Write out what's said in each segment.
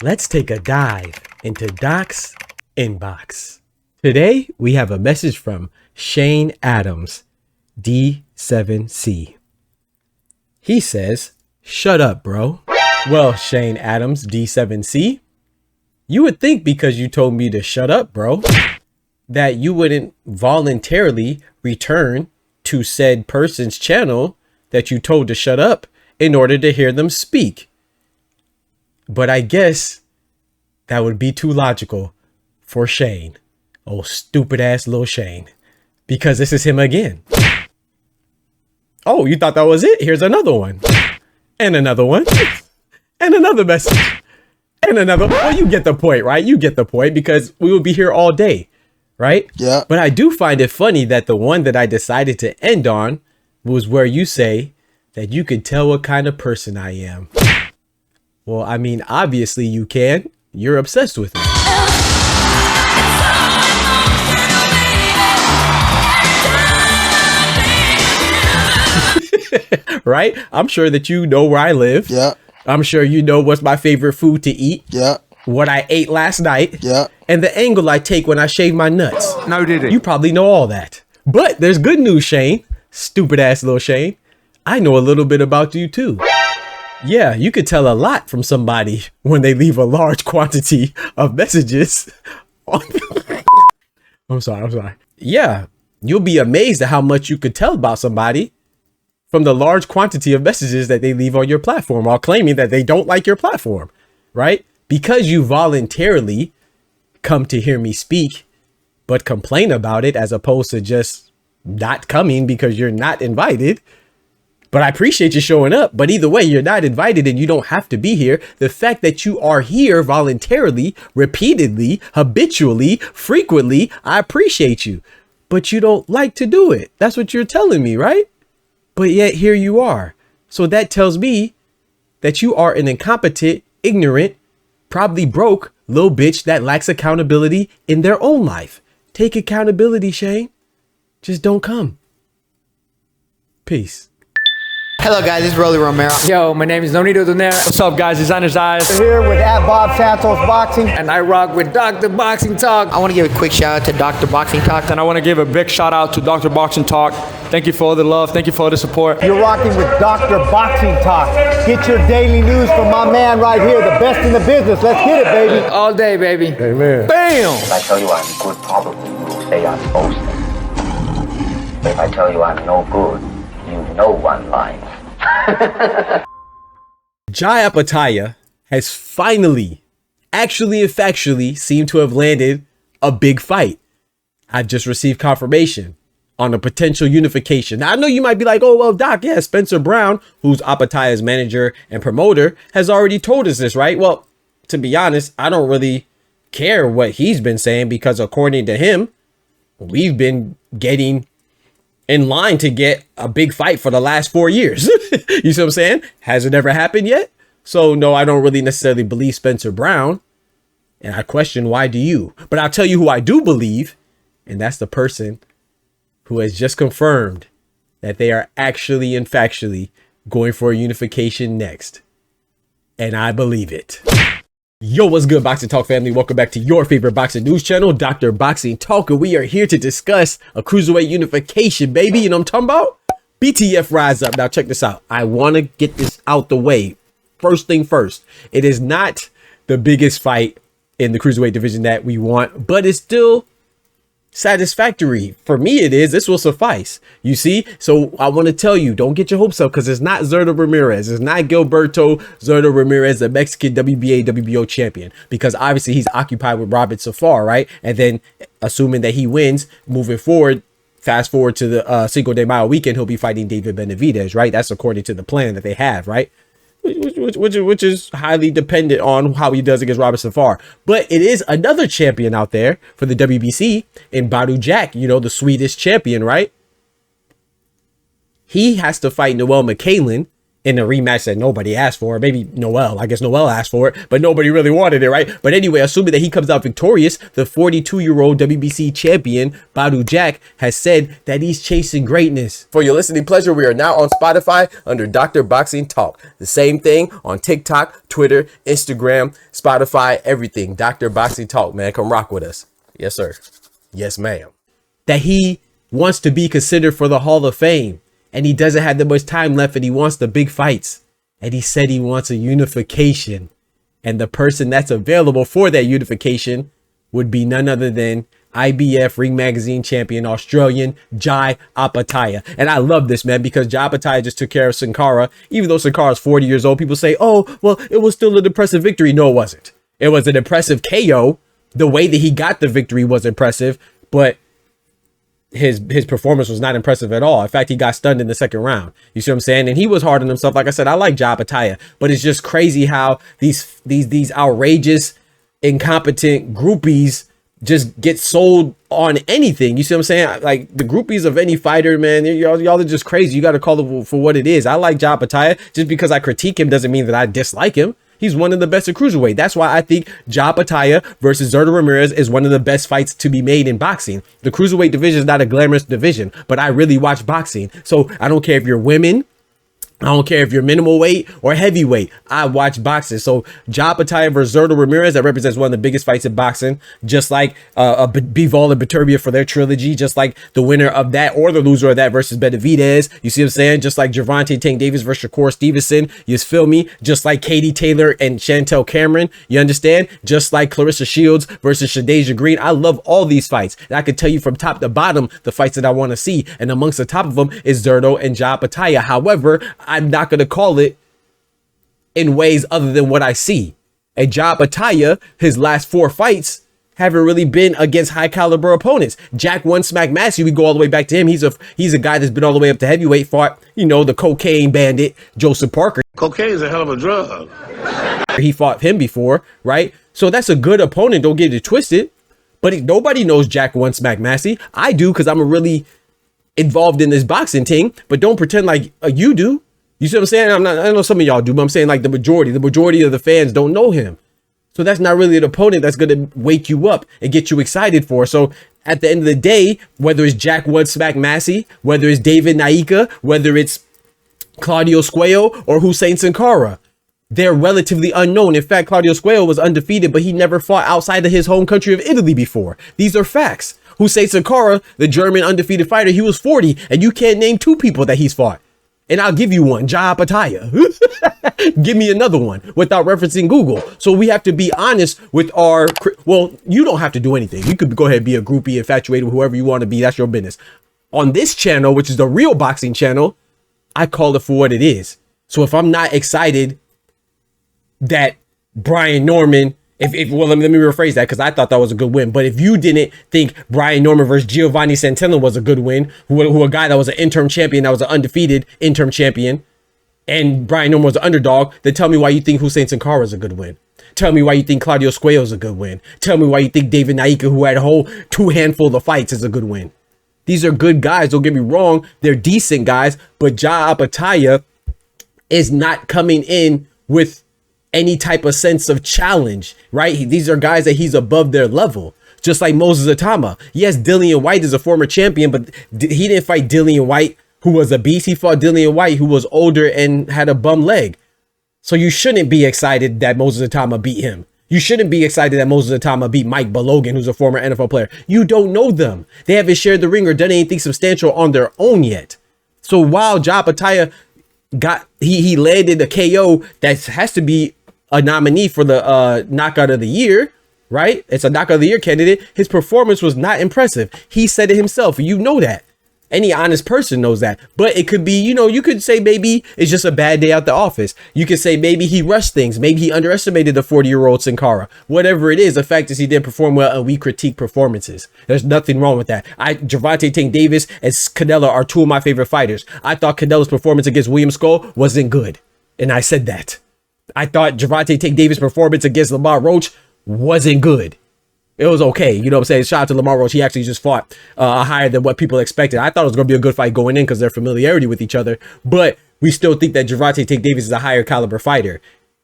Let's take a dive into Doc's inbox. Today, we have a message from Shane Adams, D7C. He says, "Shut up, bro." Well, Shane Adams, D7C, you would think because you told me to shut up, bro, that you wouldn't voluntarily return to said person's channel that you told to shut up in order to hear them speak. But I guess that would be too logical for Shane. Oh, stupid ass little Shane. Because this is him again. Oh, you thought that was it? Here's another one. And another one. And another message. And another. Well, you get the point, right? You get the point because we will be here all day, right? Yeah. But I do find it funny that the one that I decided to end on was where you say that you could tell what kind of person I am. Well, I mean, obviously you can. You're obsessed with me. Right? I'm sure that you know where I live. Yeah. I'm sure you know what's my favorite food to eat. Yeah. What I ate last night. Yeah. And the angle I take when I shave my nuts. No, did it? You probably know all that. But there's good news, Shane. Stupid ass little Shane. I know a little bit about you too. Yeah, you could tell a lot from somebody when they leave a large quantity of messages. I'm sorry. Yeah, you'll be amazed at how much you could tell about somebody from the large quantity of messages that they leave on your platform while claiming that they don't like your platform, right? Because you voluntarily come to hear me speak, but complain about it as opposed to just not coming because you're not invited. But I appreciate you showing up. But either way, you're not invited and you don't have to be here. The fact that you are here voluntarily, repeatedly, habitually, frequently, I appreciate you. But you don't like to do it. That's what you're telling me, right? But yet here you are. So that tells me that you are an incompetent, ignorant, probably broke little bitch that lacks accountability in their own life. Take accountability, Shane. Just don't come. Peace. Hello guys, this is Zurdo Ramirez. Yo, my name is Nonito Donaire. What's up guys, Designer's Eyes. Here with Bob Santos Boxing. And I rock with Dr. Boxing Talk. I want to give a quick shout out to Dr. Boxing Talk. And I want to give a big shout out to Dr. Boxing Talk. Thank you for all the love, thank you for all the support. You're rocking with Dr. Boxing Talk. Get your daily news from my man right here, the best in the business. Let's get it, baby. All day, baby. Amen. Bam! If I tell you I'm good, probably you'll say I'm boasting. But if I tell you I'm no good, you know one line. Opetaia has finally, actually and factually, seemed to have landed a big fight. I've just received confirmation on a potential unification. Now, I know you might be like, oh, well, Doc, yeah, Spencer Brown, who's Opetaia's manager and promoter, has already told us this, right? Well, to be honest, I don't really care what he's been saying because according to him, we've been getting in line to get a big fight for the last 4 years. You see what I'm saying? Has it ever happened yet? So no, I don't really necessarily believe Spencer Brown. And I question, why do you? But I'll tell you who I do believe. And that's the person who has just confirmed that they are actually and factually going for a unification next. And I believe it. Yo, what's good, Boxing Talk family? Welcome back to your favorite boxing news channel, Dr. Boxing Talk. And we are here to discuss a cruiserweight unification, baby. You know what I'm talking about? BTF Rise Up. Now, check this out. I want to get this out the way. First thing first, it is not the biggest fight in the cruiserweight division that we want, but it's still satisfactory. For me, it is. This will suffice. You see? So I want to tell you, don't get your hopes up because it's not Zurdo Ramirez. It's not Gilberto Zurdo Ramirez, the Mexican WBA, WBO champion, because obviously he's occupied with Robert Safar, right? And then assuming that he wins moving forward, fast forward to the Cinco de Mayo weekend, he'll be fighting David Benavidez, right? That's according to the plan that they have, right? Which is highly dependent on how he does against Robert Safar. But it is another champion out there for the WBC in Badou Jack, you know, the Swedish champion, right? He has to fight Noel McCallan in a rematch that nobody asked for. Maybe Noel. I guess Noel asked for it, but nobody really wanted it, right? But anyway, assuming that he comes out victorious, the 42-year-old WBC champion, Badou Jack, has said that he's chasing greatness. For your listening pleasure, we are now on Spotify under Dr. Boxing Talk. The same thing on TikTok, Twitter, Instagram, Spotify, everything. Dr. Boxing Talk, man. Come rock with us. Yes, sir. Yes, ma'am. That he wants to be considered for the Hall of Fame. And he doesn't have that much time left, and he wants the big fights. And he said he wants a unification. And the person that's available for that unification would be none other than IBF Ring Magazine champion Australian Jai Opetaia. And I love this, man, because Jai Opetaia just took care of Sin Cara. Even though Sin Cara is 40 years old, people say, oh, well, it was still an impressive victory. No, it wasn't. It was an impressive KO. The way that he got the victory was impressive, but his performance was not impressive at all. In fact, he got stunned in the second round. You see what I'm saying? And he was hard on himself. Like I said, I like Jai Opetaia, but it's just crazy how these outrageous, incompetent groupies just get sold on anything. You see what I'm saying? Like the groupies of any fighter, man, y'all are just crazy. You got to call it for what it is. I like Jai Opetaia. Just because I critique him doesn't mean that I dislike him. He's one of the best at cruiserweight. That's why I think Jai Opetaia versus Zurdo Ramirez is one of the best fights to be made in boxing. The cruiserweight division is not a glamorous division, but I really watch boxing. So I don't care if you're women. I don't care if you're minimal weight or heavyweight. I watch boxing. So Jai Opetaia versus Zurdo Ramirez, that represents one of the biggest fights in boxing. Just like Bivol and Beterbiev for their trilogy. Just like the winner of that or the loser of that versus Benavidez. You see what I'm saying? Just like Gervonta Tank Davis versus Shakur Stevenson. You feel me? Just like Katie Taylor and Chantel Cameron. You understand? Just like Clarissa Shields versus Shadeja Green. I love all these fights. And I can tell you from top to bottom the fights that I want to see. And amongst the top of them is Zurdo and Jai Opetaia. However, I'm not going to call it in ways other than what I see. And Jai Opetaia, his last 4 fights haven't really been against high caliber opponents. Jack One Smack Massey, we go all the way back to him. He's a guy that's been all the way up to heavyweight, fought, you know, the cocaine bandit, Joseph Parker. Cocaine is a hell of a drug. He fought him before, right? So that's a good opponent. Don't get it twisted. But nobody knows Jack One Smack Massey. I do, because I'm really involved in this boxing thing. But don't pretend like you do. You see what I'm saying? I know some of y'all do, but I'm saying like the majority of the fans don't know him. So that's not really an opponent that's going to wake you up and get you excited for. So at the end of the day, whether it's Jack One Smack Massey, whether it's David Naika, whether it's Claudio Squayo or Hussein Sin Cara, they're relatively unknown. In fact, Claudio Squayo was undefeated, but he never fought outside of his home country of Italy before. These are facts. Hussein Sin Cara, the German undefeated fighter, he was 40, and you can't name 2 people that he's fought. And I'll give you one, Jai Opetaia. Give me another one without referencing Google. So we have to be honest with our, well, you don't have to do anything. You could go ahead and be a groupie, infatuated with whoever you want to be. That's your business. On this channel, which is the real boxing channel, I call it for what it is. So if I'm not excited that Brian Norman, well, let me rephrase that, because I thought that was a good win. But if you didn't think Brian Norman versus Giovanni Santella was a good win, who a guy that was an interim champion, that was an undefeated interim champion, and Brian Norman was an underdog, then tell me why you think Hussein Sin Cara is a good win. Tell me why you think Claudio Squayo is a good win. Tell me why you think David Naika, who had a whole 2 handful of fights, is a good win. These are good guys. Don't get me wrong. They're decent guys. But Jai Opetaia is not coming in with any type of sense of challenge, right? These are guys that he's above their level. Just like Moses Atama. Yes, Dillian White is a former champion, but he didn't fight Dillian White, who was a beast. He fought Dillian White, who was older and had a bum leg. So you shouldn't be excited that Moses Atama beat him. You shouldn't be excited that Moses Atama beat Mike Balogan, who's a former NFL player. You don't know them. They haven't shared the ring or done anything substantial on their own yet. So while Jai Opetaia he landed a KO that has to be a nominee for the knockout of the year, right? It's a knockout of the year candidate. His performance was not impressive. He said it himself. You know that. Any honest person knows that. But it could be, you know, you could say maybe it's just a bad day at the office. You could say maybe he rushed things. Maybe he underestimated the 40-year-old Sin Cara. Whatever it is, the fact is he didn't perform well, and we critique performances. There's nothing wrong with that. Gervonta Tank Davis and Canelo are 2 of my favorite fighters. I thought Canelo's performance against William Skull wasn't good. And I said that. I thought Gervonta Tank Davis' performance against Lamar Roach wasn't good. It was okay. You know what I'm saying? Shout out to Lamar Roach. He actually just fought higher than what people expected. I thought it was going to be a good fight going in because their familiarity with each other. But we still think that Gervonta Tank Davis is a higher caliber fighter.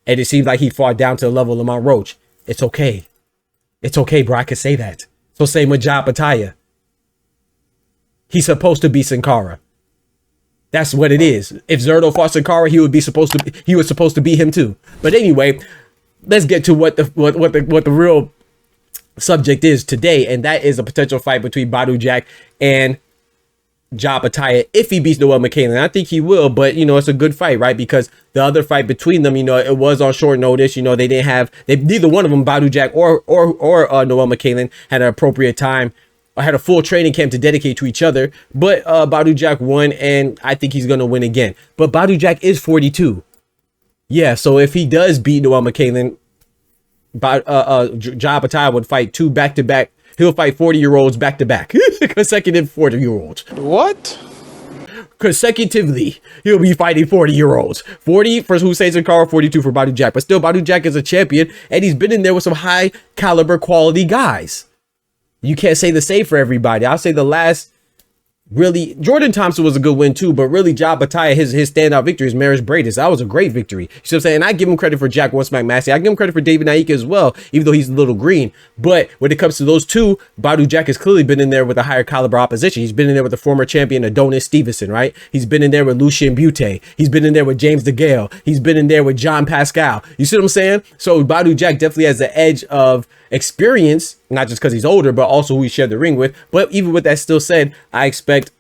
And it seems like he fought down to the level of Lamont Roach. It's okay. It's okay, bro. I can say that. So same with Ja Opetaia. He's supposed to be Sin Cara. That's what it is. If Zurdo fought Sin Cara, he was supposed to be him too. But anyway, let's get to what the real subject is today, and that is a potential fight between Badou Jack and Ja Opetaia if he beats Noel McCain. I think he will, but you know, it's a good fight, right? Because the other fight between them, you know, it was on short notice. You know, neither one of them, Badou Jack or Noel McCain, had an appropriate time. I had a full training camp to dedicate to each other, but Badou Jack won, and I think he's gonna win again. But Badou Jack is 42. Yeah, so if he does beat Noel McCain, Ja Opetaia would fight two back-to-back. He'll fight 40-year-olds back-to-back. Consecutive 40-year-olds. What? Consecutively, he'll be fighting 40-year-olds. 40 for Hussein Sakara, 42 for Badou Jack. But still, Badou Jack is a champion, and he's been in there with some high-caliber quality guys. You can't say the same for everybody. I'll say the last, really, Jordan Thompson was a good win too, but really Ja Opetaia, his standout victory is Maris Bradis. That was a great victory. You see what I'm saying? And I give him credit for Jack One Smack Massey. I give him credit for David Naika as well, even though he's a little green. But when it comes to those two, Badou Jack has clearly been in there with a higher caliber opposition. He's been in there with the former champion Adonis Stevenson, right? He's been in there with Lucien Butte. He's been in there with James DeGale. He's been in there with John Pascal. You see what I'm saying? So Badou Jack definitely has the edge of experience, not just because he's older, but also who he shared the ring with. But even with that still said, I expect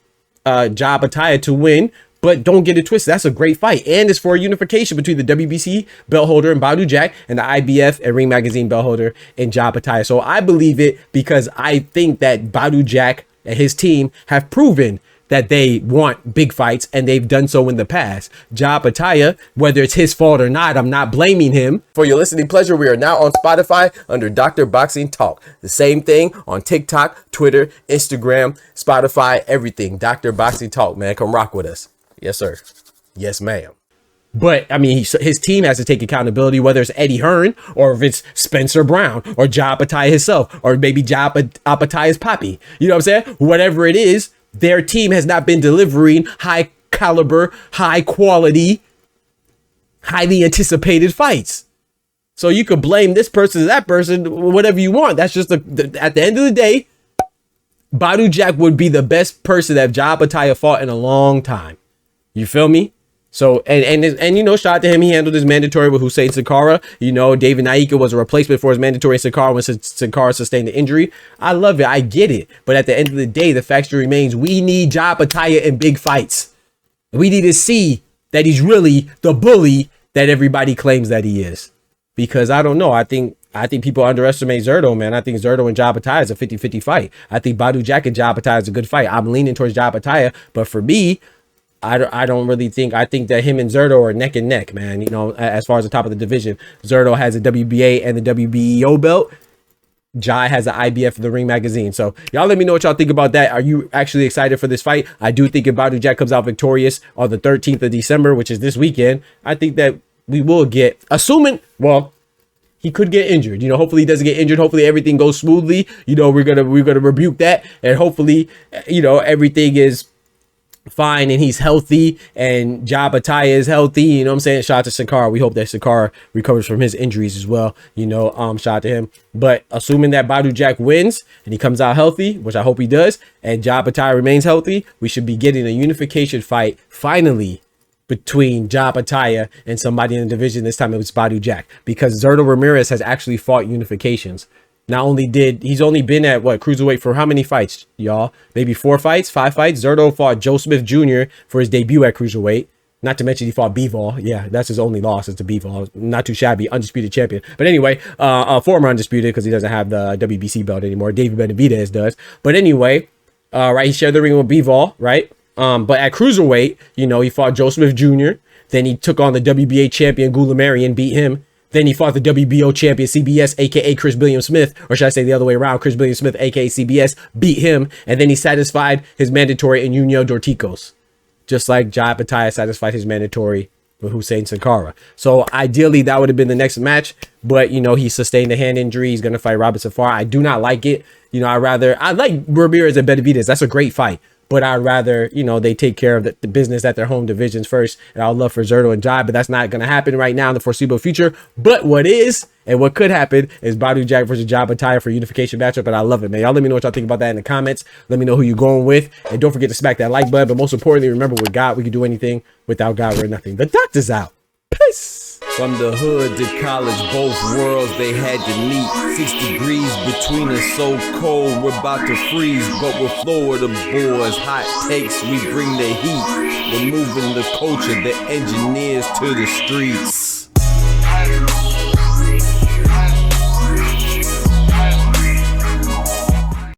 Ja Opetaia to win, but don't get it twisted. That's a great fight, and it's for a unification between the WBC belt holder and Badou Jack and the IBF and Ring Magazine belt holder and Ja Opetaia. So I believe it because I think that Badou Jack and his team have proven that they want big fights, and they've done so in the past. Ja Opetaia, whether it's his fault or not, I'm not blaming him. For your listening pleasure, we are now on Spotify under Dr. Boxing Talk. The same thing on TikTok, Twitter, Instagram, Spotify, everything. Dr. Boxing Talk, man. Come rock with us. Yes, sir. Yes, ma'am. But, I mean, his team has to take accountability, whether it's Eddie Hearn or if it's Spencer Brown or Ja Opetaia himself or maybe Ja Opetaia's papi. You know what I'm saying? Whatever it is, their team has not been delivering high caliber, high quality, highly anticipated fights. So you could blame this person or that person, whatever you want. That's just at the end of the day, Badou Jack would be the best person that Ja Opetaia fought in a long time. You feel me? So, and you know, shout out to him. He handled his mandatory with Hussein Sakara. You know, David Naika was a replacement for his mandatory Sakara when Sakara sustained the injury. I love it. I get it. But at the end of the day, the fact remains, we need Ja Opetaia in big fights. We need to see that he's really the bully that everybody claims that he is. Because I don't know. I think people underestimate Zurdo, man. I think Zurdo and Ja Opetaia is a 50-50 fight. I think Badou Jack and Ja Opetaia is a good fight. I'm leaning towards Ja Opetaia, but for me, I don't really think. I think that him and Zurdo are neck and neck, man. You know, as far as the top of the division, Zurdo has a WBA and the WBO belt. Ja has the IBF and the Ring Magazine. So y'all let me know what y'all think about that. Are you actually excited for this fight? I do think if Badou Jack comes out victorious on the 13th of December, which is this weekend, I think that we will get, assuming, well, he could get injured. You know, hopefully he doesn't get injured. Hopefully everything goes smoothly. You know, we're gonna rebuke that, and hopefully, you know, everything is fine and he's healthy and Ja Opetaia is healthy. You know what I'm saying? Shout out to Sakara. We hope that Sakara recovers from his injuries as well. You know, shout out to him. But assuming that Badou Jack wins and he comes out healthy, which I hope he does, and Ja Opetaia remains healthy, we should be getting a unification fight finally between Ja Opetaia and somebody in the division. This time it was Badou Jack, because Zurdo Ramirez has actually fought unifications. He's only been at what, cruiserweight for how many fights, y'all? Maybe 4 fights, 5 fights. Zurdo fought Joe Smith Jr. for his debut at cruiserweight. Not to mention he fought Bivol. Yeah, that's his only loss is to Bivol. Not too shabby, undisputed champion. But anyway, former undisputed, because he doesn't have the WBC belt anymore. David Benavidez does. But anyway, right, he shared the ring with Bivol, right? But at cruiserweight, you know, he fought Joe Smith Jr. Then he took on the WBA champion Goulamarian, beat him. Then he fought the WBO champion CBS, aka Chris Billiam Smith, or should I say the other way around? Chris Billiam Smith, aka CBS, beat him, and then he satisfied his mandatory in Junior Dorticos, just like Ja Opetaia satisfied his mandatory with Hussein Sakara. So ideally, that would have been the next match, but you know, he sustained a hand injury. He's gonna fight Robert Safar. I do not like it. You know, I like Ramirez and Benavidez. That's a great fight. but I'd rather, you know, they take care of the business at their home divisions first. And I'd love for Zurdo and Jai, but that's not going to happen right now in the foreseeable future. But what is and what could happen is Badou Jack versus Opetaia for unification matchup. And I love it, man. Y'all let me know what y'all think about that in the comments. Let me know who you're going with. And don't forget to smack that like button. But most importantly, remember, with God, we can do anything. Without God, we're nothing. The doctor's out. Peace. From the hood to college, both worlds they had to meet. 6 degrees between us, so cold we're about to freeze. But we're Florida boys, hot takes, we bring the heat. We're moving the culture, the engineers to the streets.